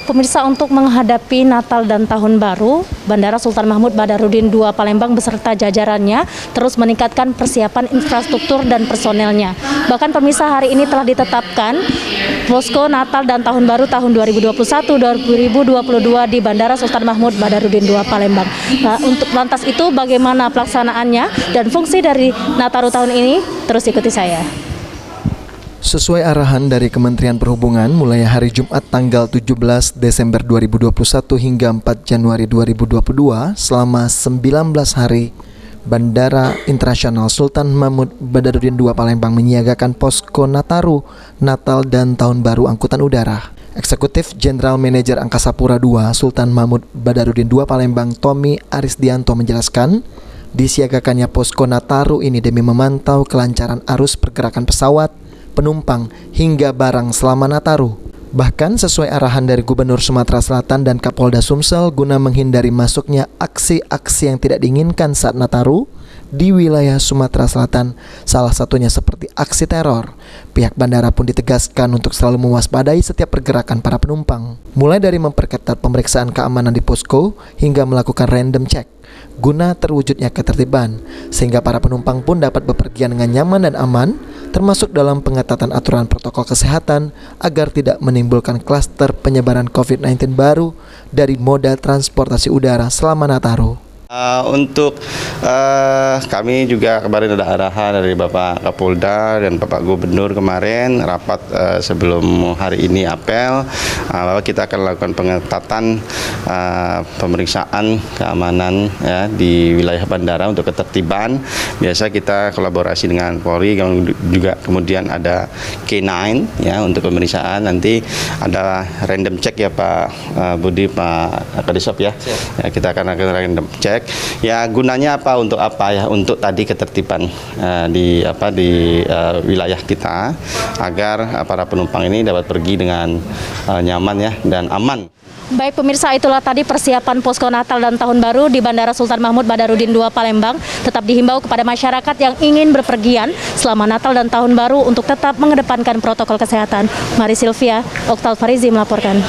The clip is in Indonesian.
Pemirsa, untuk menghadapi Natal dan Tahun Baru, Bandara Sultan Mahmud Badarudin II Palembang beserta jajarannya terus meningkatkan persiapan infrastruktur dan personelnya. Bahkan pemirsa, hari ini telah ditetapkan posko Natal dan Tahun Baru tahun 2021-2022 di Bandara Sultan Mahmud Badarudin II Palembang. Nah, untuk lantas itu bagaimana pelaksanaannya dan fungsi dari Nataru tahun ini? Terus ikuti saya. Sesuai arahan dari Kementerian Perhubungan, mulai hari Jumat tanggal 17 Desember 2021 hingga 4 Januari 2022, selama 19 hari, Bandara Internasional Sultan Mahmud Badarudin II Palembang menyiagakan posko Nataru, Natal dan Tahun Baru Angkutan Udara. Eksekutif Jenderal Manajer Angkasa Pura II Sultan Mahmud Badarudin II Palembang, Tommy Arisdianto menjelaskan, disiagakannya posko Nataru ini demi memantau kelancaran arus pergerakan pesawat, penumpang, hingga barang selama Nataru. Bahkan sesuai arahan dari Gubernur Sumatera Selatan dan Kapolda Sumsel guna menghindari masuknya aksi-aksi yang tidak diinginkan saat Nataru di wilayah Sumatera Selatan, salah satunya seperti aksi teror. Pihak bandara pun ditegaskan untuk selalu mewaspadai setiap pergerakan para penumpang, mulai dari memperketat pemeriksaan keamanan di posko hingga melakukan random check guna terwujudnya ketertiban, sehingga para penumpang pun dapat bepergian dengan nyaman dan aman, termasuk dalam pengetatan aturan protokol kesehatan agar tidak menimbulkan klaster penyebaran COVID-19 baru dari moda transportasi udara selama Nataru. Untuk kami juga kemarin ada arahan dari Bapak Kapolda dan Bapak Gubernur kemarin rapat sebelum hari ini apel bahwa kita akan lakukan pengetatan pemeriksaan keamanan ya, di wilayah bandara untuk ketertiban. Biasa kita kolaborasi dengan Polri, juga kemudian ada K9 ya untuk pemeriksaan. Nanti ada random check ya Pak Budi, Pak Kadisop ya. Ya, kita akan lakukan random check. Ya gunanya apa, untuk apa ya, untuk tadi ketertiban di wilayah kita agar para penumpang ini dapat pergi dengan nyaman ya dan aman. Baik pemirsa, itulah tadi persiapan posko Natal dan Tahun Baru di Bandara Sultan Mahmud Badarudin II Palembang. Tetap dihimbau kepada masyarakat yang ingin berpergian selama Natal dan Tahun Baru untuk tetap mengedepankan protokol kesehatan. Mari Sylvia, Oktal Farizi melaporkan.